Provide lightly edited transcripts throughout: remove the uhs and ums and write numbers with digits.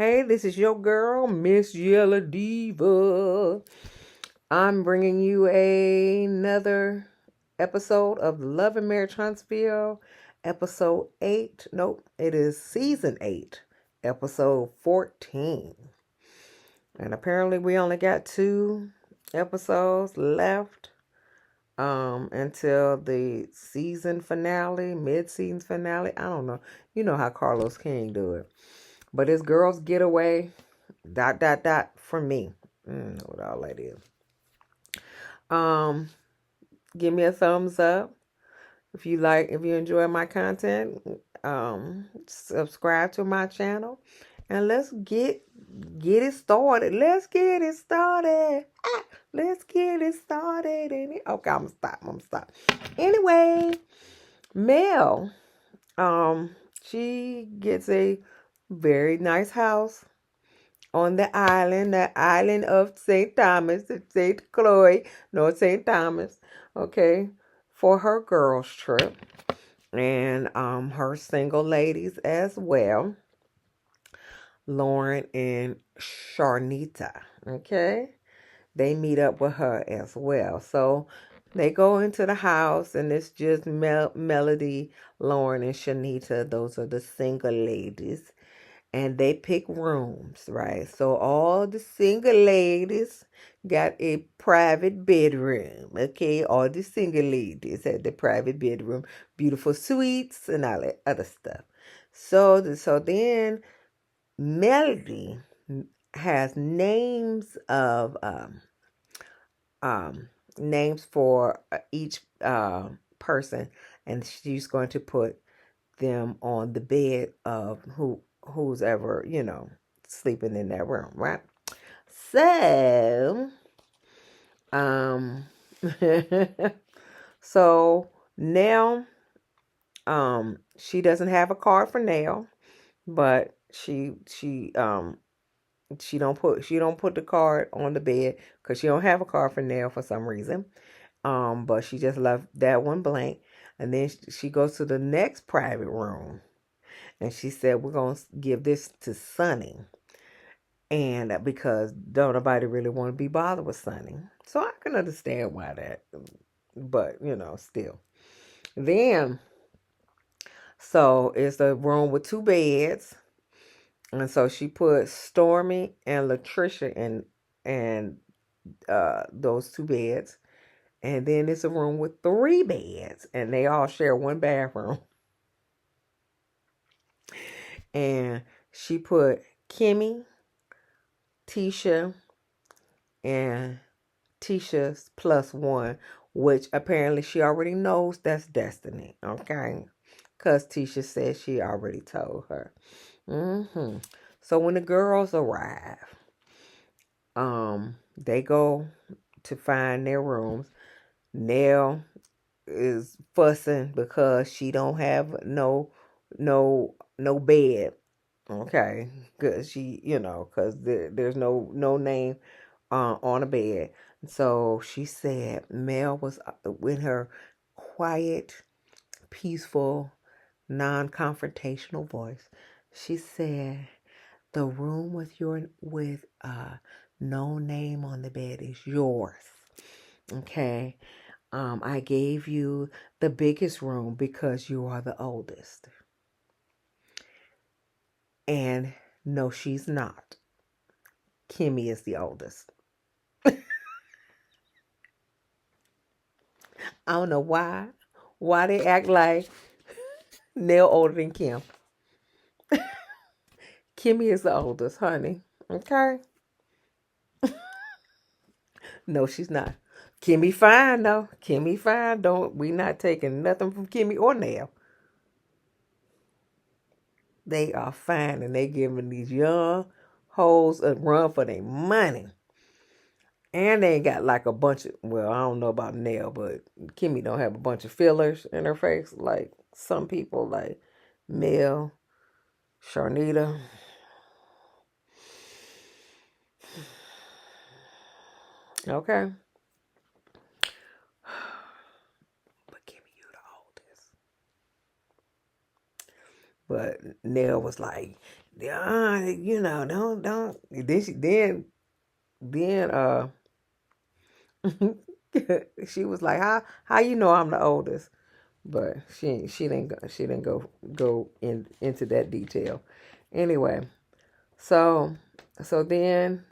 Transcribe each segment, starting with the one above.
Hey, this is your girl, msyelladiva. I'm bringing you another episode of Love and Marriage Huntsville, episode 8. Nope, it is season 8, episode 14. And apparently we only got 2 episodes left until the season finale, mid-season finale. I don't know. You know how Carlos King do it. But it's girls getaway, ... for me. What all that is. Um, Give me a thumbs up if you enjoy my content. Subscribe to my channel, and let's get it started. Let's get it started. Let's get it started. Okay, I'm gonna stop. Anyway, Nell, she gets a very nice house on the island of St. Thomas, St. Chloe, no, St. Thomas, okay, for her girls trip, and her single ladies as well, Lauren and Sharnita, okay, they meet up with her as well. So they go into the house, and it's just Melody, Lauren, and Shanita. Those are the single ladies, and they pick rooms, right? So all the single ladies got a private bedroom, okay? All the single ladies had the private bedroom, beautiful suites and all that other stuff. So then Melody has names of names for each person, and she's going to put them on the bed of who's ever, sleeping in that room, right? So, um, so Nell, she doesn't have a card for Nell, but she don't put the card on the bed because she don't have a card for Nell for some reason. But she just left that one blank, and then she goes to the next private room. And she said, we're going to give this to Sunni. And because don't nobody really want to be bothered with Sunni. So I can understand why that. But, still. Then, so it's a room with 2 beds. And so she put Stormy and Latricia in and those 2 beds. And then it's a room with 3 beds. And they all share one bathroom. And she put Kimmi, Tisha, and Tisha's +1, which apparently she already knows that's Destiny, okay? Because Tisha said she already told her. So when the girls arrive, they go to find their rooms. Nell is fussing because she don't have no bed. Okay, because because there's no name on a bed. So she said Mel was with her quiet, peaceful, non-confrontational voice. She said, "The room with no name on the bed is yours. Okay, I gave you the biggest room because you are the oldest." And no, she's not. Kimmi is the oldest. I don't know why. Why they act like Nell older than Kim. Kimmi is the oldest, honey. Okay? No, she's not. Kimmi fine though. Kimmi fine. We not taking nothing from Kimmi or Nell. They are fine, and they giving these young hoes a run for their money. And they ain't got like a bunch of, well, I don't know about Nell, but Kimmi don't have a bunch of fillers in her face like some people, like Mel, Sharnita. Okay. But Kimmi, you the oldest. But Nell was like, don't. Then she was like, how you know I'm the oldest? But she didn't go into that detail. Anyway, so then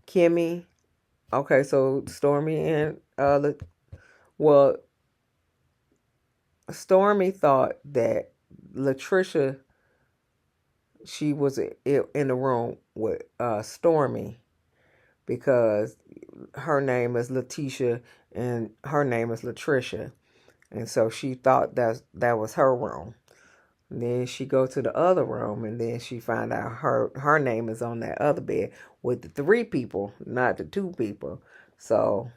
Kimmi, okay, so Stormy and well, Stormy thought that Latricia, she was in the room with Stormy because her name is Letitia and her name is Latricia, and so she thought that was her room. And then she go to the other room, and then she find out her name is on that other bed with the three people, not the two people. So,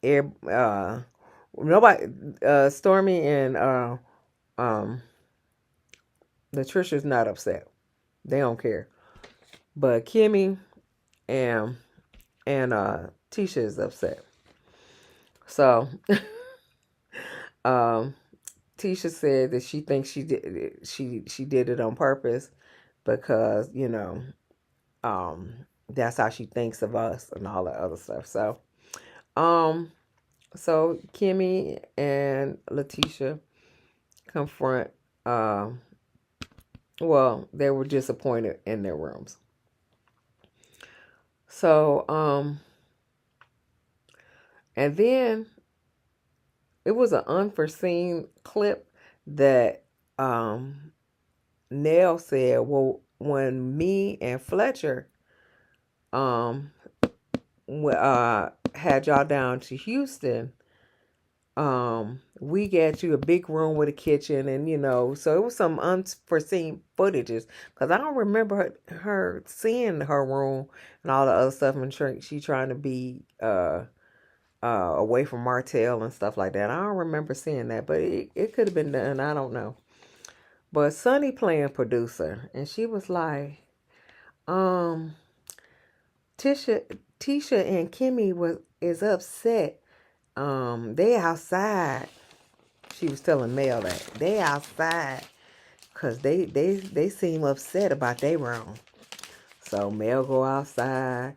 nobody, Stormy and um, Latricia's not upset. They don't care. But Kimmi and Tisha is upset. So, um, Tisha said that she thinks she did it on purpose because that's how she thinks of us and all that other stuff. So Kimmi and Letitia confront. Well, they were disappointed in their rooms. So and then it was an unforeseen clip that Nell said, well, when me and Fletcher had y'all down to Houston, we got you a big room with a kitchen, and so it was some unforeseen footages because I don't remember her seeing her room and all the other stuff, and she trying to be away from Martell and stuff like that. I don't remember seeing that, but it could have been done. I don't know. But Sunni playing producer, and she was like, Tisha and Kimmi is upset. They outside. She was telling Mel that they outside because they seem upset about their room. So Mel go outside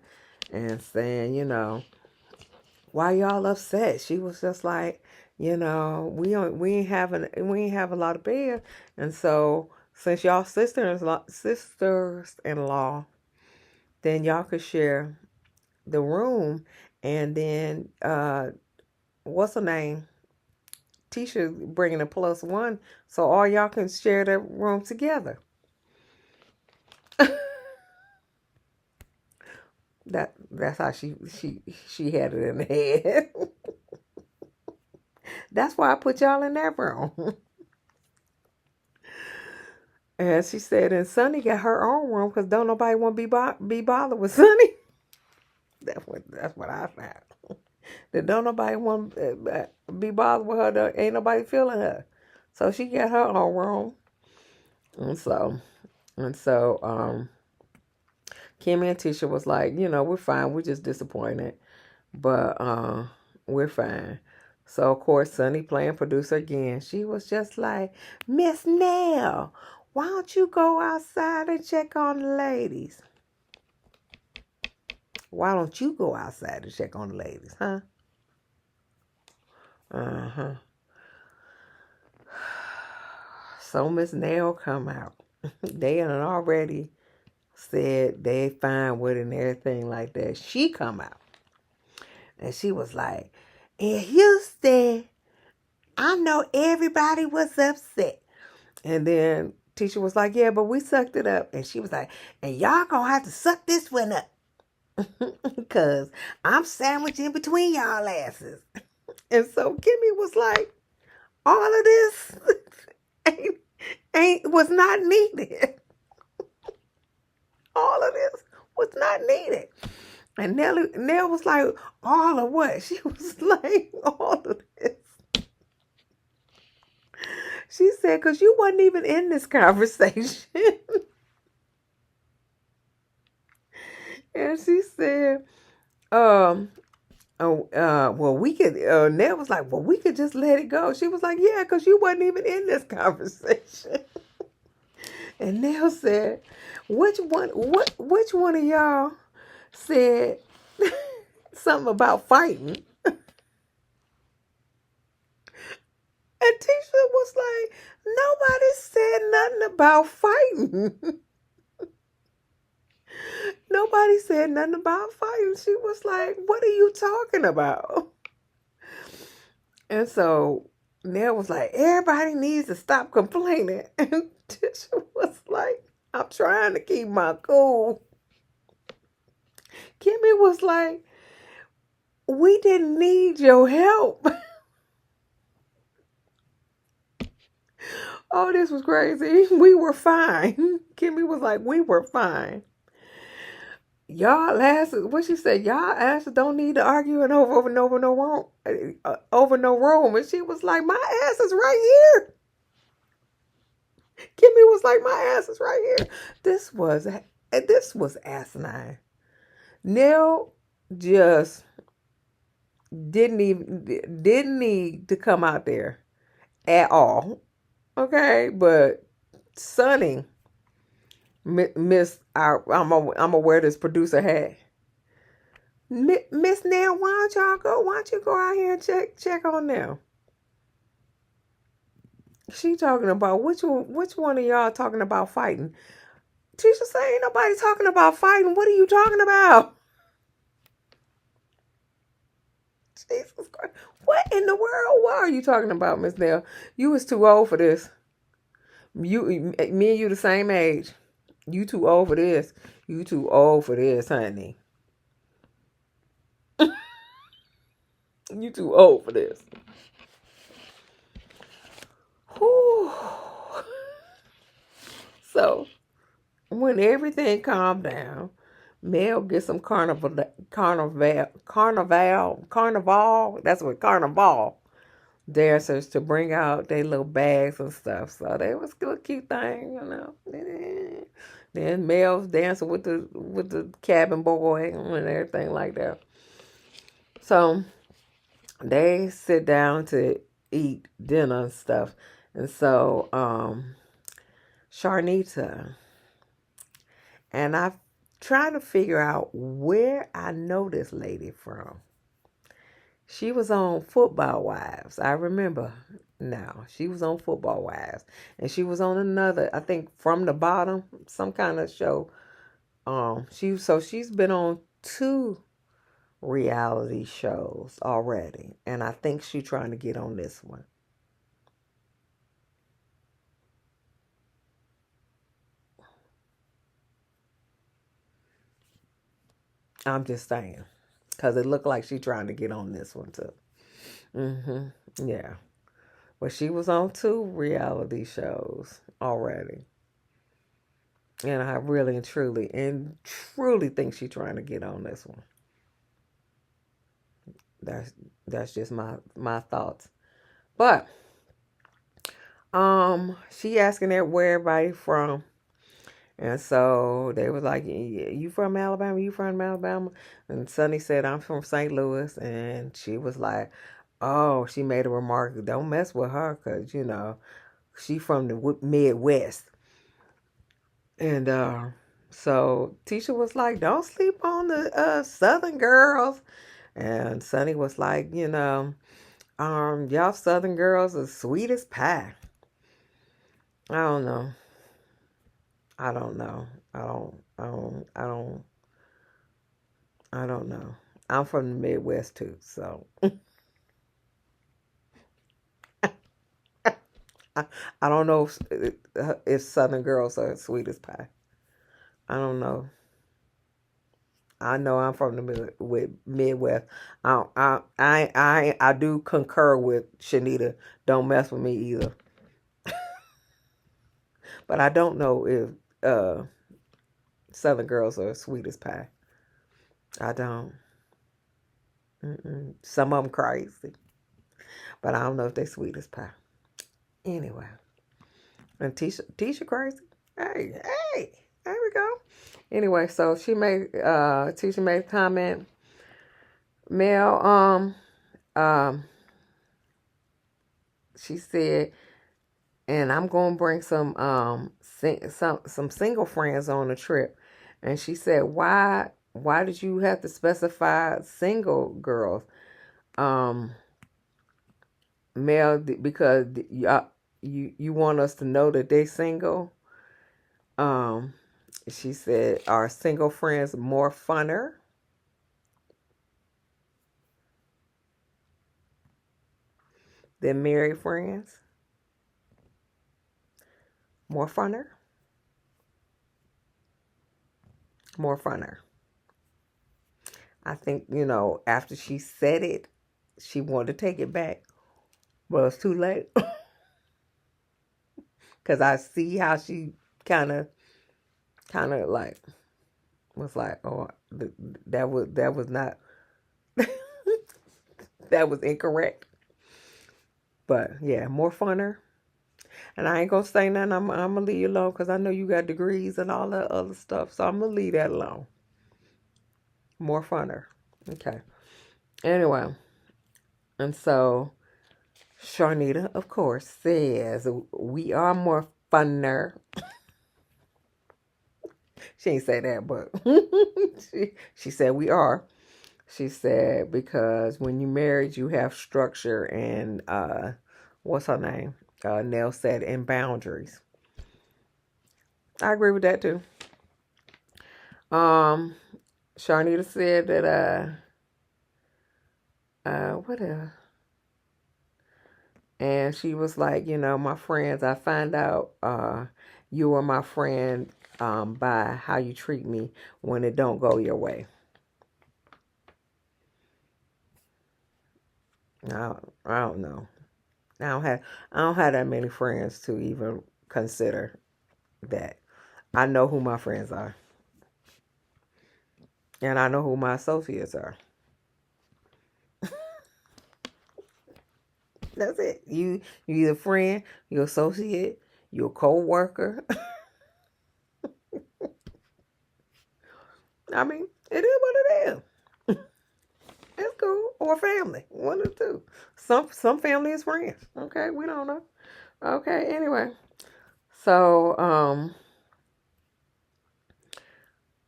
and saying, why y'all upset? She was just like, we ain't have a lot of bed, and so since y'all sisters-in-law, then y'all could share the room, and then what's her name? Tisha bringing a +1, so all y'all can share that room together. That's how she had it in the head. That's why I put y'all in that room. And she said, and Sunni got her own room because don't nobody want to be bothered with Sunni. That's what I found. That don't nobody want to be bothered with her. Ain't nobody feeling her. So she got her own room. And so Kimmi and Tisha was like, we're fine. We're just disappointed. But we're fine. So, of course, Sunni playing producer again. She was just like, Miss Nell, why don't you go outside and check on the ladies? Why don't you go outside and check on the ladies, huh? Uh-huh. So Miss Nell come out. They had already said they fine with it and everything like that. She come out. And she was like, in Houston, I know everybody was upset. And then Tisha was like, yeah, but we sucked it up. And she was like, and y'all gonna have to suck this one up. Because I'm sandwiched in between y'all asses. And so Kimmi was like, all of this was not needed. All of this was not needed. And Nell was like, all of what? She was like, all of this. She said, because you wasn't even in this conversation. And she said, well, we could, Nell was like, well, we could just let it go. She was like, yeah, because you wasn't even in this conversation. And Nell said, which one of y'all said something about fighting? And Tisha was like, nobody said nothing about fighting. Nobody said nothing about fighting. She was like, what are you talking about? And so Nell was like, everybody needs to stop complaining. And Tisha was like, I'm trying to keep my cool. Kimmi was like, we didn't need your help. Oh, this was crazy. We were fine. Kimmi was like, we were fine. Y'all asses, what she said, y'all asses don't need to argue and over and over no wrong, over no wrong. And she was like, my ass is right here. Kimmi was like, my ass is right here. This was asinine. Nell just didn't need to come out there at all. Okay, but Sunni Miss I'm gonna wear this producer hat. Miss Nell, why don't you go out here and check on them? She talking about which one of y'all talking about fighting? Tisha say ain't nobody talking about fighting. What are you talking about? Jesus Christ. What in the world? What are you talking about, Miss Nell? You was too old for this. Me and you the same age. You too old for this. You too old for this, honey. You too old for this. Whew. So when everything calmed down, Mel gets some carnival. That's what carnival dancers to bring out their little bags and stuff. So they was a cute thing, you know. Then Mel's dancing with the cabin boy and everything like that. So they sit down to eat dinner and stuff. And so Sharnita, and I'm trying to figure out where I know this lady from. She was on Football Wives. I remember now. She was on Football Wives. And she was on another, I think From the Bottom, some kind of show. She's been on 2 reality shows already. And I think she's trying to get on this one. I'm just saying. Because it looked like she's trying to get on this one too. Yeah. But she was on 2 reality shows already. And I really and truly think she's trying to get on this one. That's just my thoughts. But she asking where everybody from. And so they was like, you from Alabama? You from Alabama? And Sunni said, I'm from St. Louis. And she was like, oh, she made a remark, don't mess with her because, you know, she from the Midwest. And so Tisha was like, don't sleep on the Southern girls. And Sunni was like, you know, y'all Southern girls are sweet as pie. I don't know. I don't know. I don't know. I'm from the Midwest too, so I don't know if Southern girls are sweet as pie. I don't know. I know I'm from the Midwest. I do concur with Shanita. Don't mess with me either. But I don't know if Southern girls are sweet as pie. I don't. Some of them crazy, but I don't know if they sweet as pie. Anyway, and Tisha crazy. Hey, there we go. Anyway, so Tisha made a comment. Mel, she said, and I'm gonna bring some single friends on the trip. And she said, why did you have to specify single girls? Um, Mel, because you want us to know that they single. Um, she said, are single friends more funner than married friends? More funner? More funner. I think, after she said it, she wanted to take it back. But it's too late. Because I see how she kind of like, was like, oh, that was not, that was incorrect. But yeah, more funner. And I ain't gonna say nothing. I'm gonna leave you alone because I know you got degrees and all that other stuff. So I'm gonna leave that alone. More funner. Okay. Anyway, and so Sharnita, of course, says we are more funner. She ain't say that, but she said we are. She said because when you married, you have structure and what's her name? Nell said, and boundaries. I agree with that too. Sharnita said that what and she was like, my friends, I find out you are my friend by how you treat me when it don't go your way. I don't know. I don't have that many friends to even consider that. I know who my friends are. And I know who my associates are. That's it. You either friend, your associate, your co-worker. I mean, it is what it is. It's cool. Or family. One of the two. Some family is friends. Okay, we don't know. Okay, anyway. So,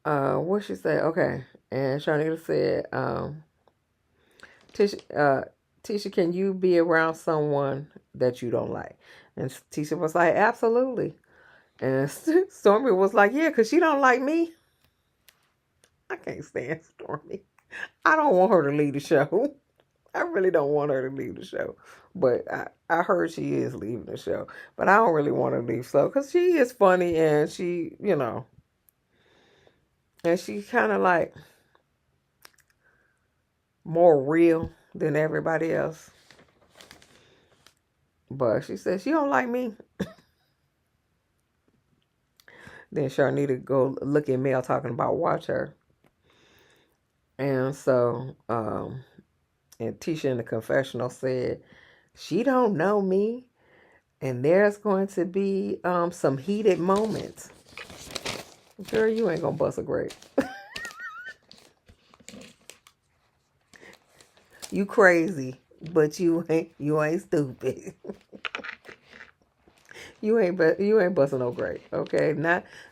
what she said? Okay. And Sharnita said, Tisha, can you be around someone that you don't like? And Tisha was like, absolutely. And Stormy was like, yeah, because she don't like me. I can't stand Stormy. I don't want her to leave the show. I really don't want her to leave the show. But I heard she is leaving the show. But I don't really want her to leave so because she is funny and and she kind of like more real than everybody else. But she said she don't like me. Then Sharnita go look at Mel talking about watch her. And so, and Tisha in the confessional said, she don't know me. And there's going to be some heated moments. Girl, you ain't gonna bust a grape. You crazy, but you ain't stupid. you ain't busting no grape, okay?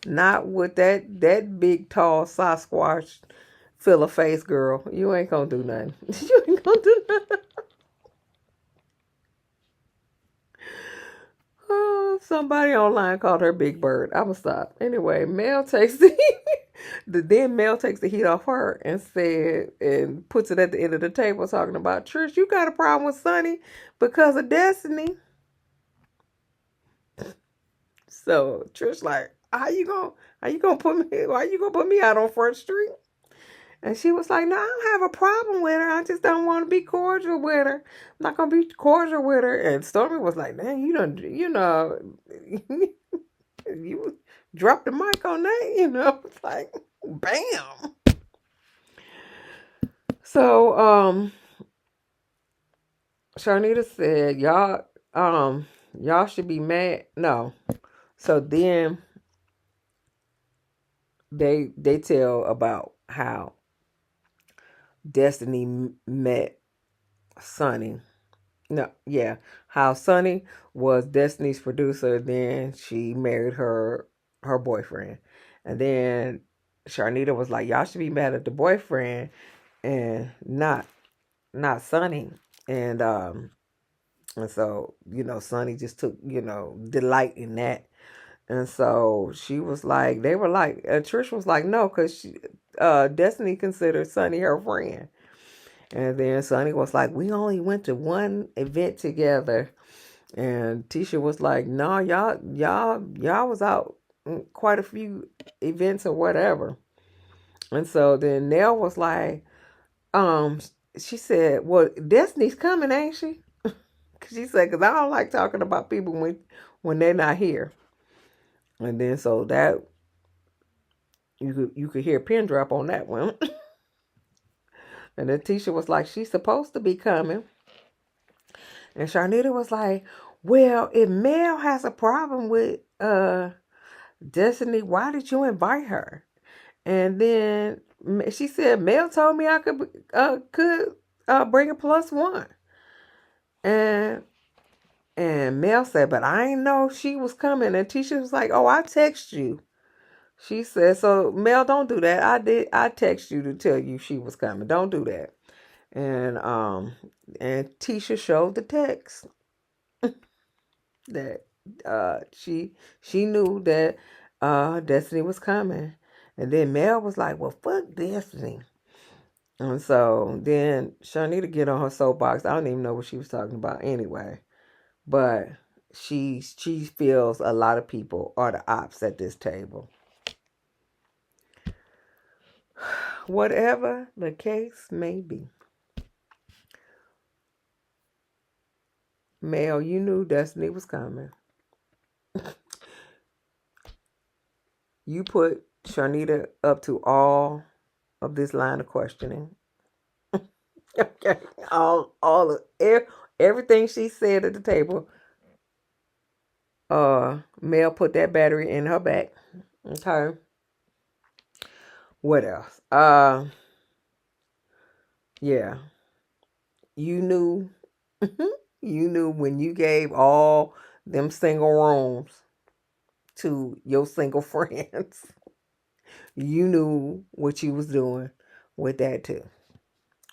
Not with that big tall Sasquatch fill of face girl. You ain't gonna do nothing. You ain't gonna do nothing. Oh, somebody online called her Big Bird. I'ma stop. Anyway, Mel takes Mel takes the heat off her and said and puts it at the end of the table talking about Trish, you got a problem with Sunni because of Destiny. So Trish like, how you gonna put me out on Front Street? And she was like, no, I don't have a problem with her. I just don't want to be cordial with her. I'm not going to be cordial with her. And Stormy was like, man, you dropped the mic on that, It's like, bam. So, Sharnita said, y'all should be mad. No. So then they tell about how Destiny met Sunni No, yeah. How Sunny was Destiny's producer, then she married her boyfriend. And then Sharnita was like, y'all should be mad at the boyfriend and not Sunny. And and so, Sunny just took, delight in that. And so she was like, they were like, Trish was like, no, because Destiny considered Sunny her friend. And then Sunny was like, we only went to one event together. And Tisha was like, no, y'all was out in quite a few events or whatever. And so then Nell was like, um, she said, well, Destiny's coming, ain't she? She said, because I don't like talking about people when they're not here. And then so that you could hear a pin drop on that one. And then Tisha was like, she's supposed to be coming. And Sharnita was like, well, if Mel has a problem with Destiny, why did you invite her? And then she said, Mel told me I could bring a plus one. And Mel said, but I didn't know she was coming. And Tisha was like, oh, I text you. She said, so Mel, don't do that. I text you to tell you she was coming. Don't do that. And Tisha showed the text that she knew that Destiny was coming. And then Mel was like, well, fuck Destiny. And so then Shanita get on her soapbox. I don't even know what she was talking about anyway. But she feels a lot of people are the ops at this table. Whatever the case may be. Mel, you knew Destiny was coming. You put Shanita up to all of this line of questioning. Okay, all of everything she said at the table. Mel put that battery in her back. Okay. What else? Yeah. You knew. You knew when you gave all them single rooms to your single friends. You knew what you was doing with that too.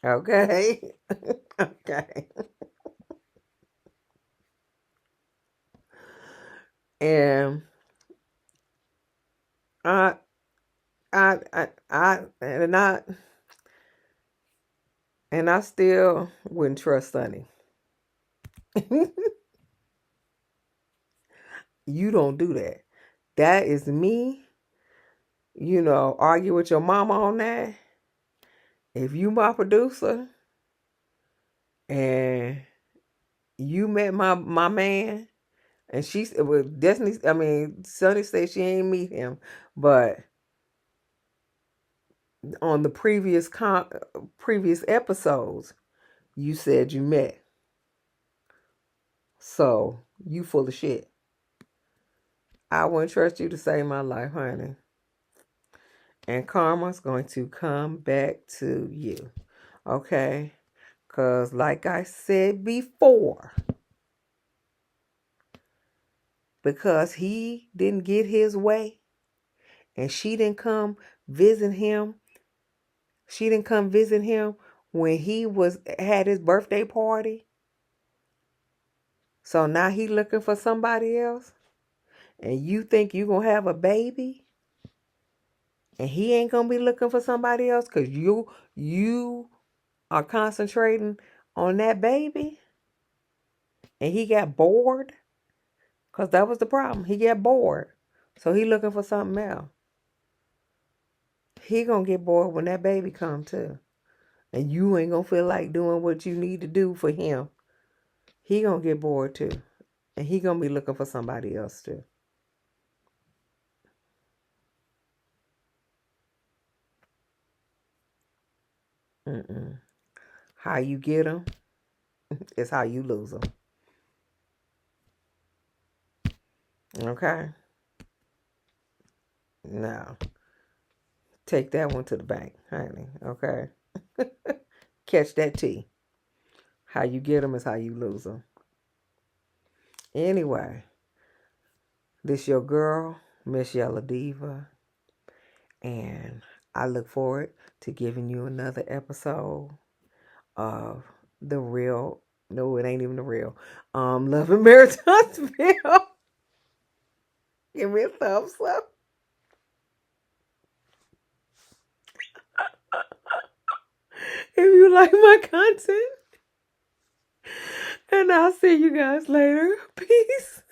Okay. Okay. And I, I, and I still wouldn't trust Sunny. You don't do that. That is me. Argue with your mama on that. If you my producer and you met my man, and she's well, Destiny. I mean, Sunny said she ain't meet him, but on the previous episodes, you said you met. So you full of shit. I wouldn't trust you to save my life, honey. And karma's going to come back to you. Okay? Because like I said before, because he didn't get his way and she didn't come visit him. She didn't come visit him when he had his birthday party. So now he looking for somebody else. And you think you going to have a baby? And he ain't going to be looking for somebody else because you are concentrating on that baby? And he got bored? Because that was the problem. He got bored. So he looking for something else. He going to get bored when that baby come too. And you ain't going to feel like doing what you need to do for him. He going to get bored too. And he going to be looking for somebody else too. Mm-mm. How you get them is how you lose them. Okay? Now, take that one to the bank, honey. Okay? Catch that tea. How you get them is how you lose them. Anyway, this your girl, msyelladiva, and I look forward to giving you another episode of the real. No, it ain't even the real. Love and Marriage Huntsville. Give me a thumbs up. If you like my content. And I'll see you guys later. Peace.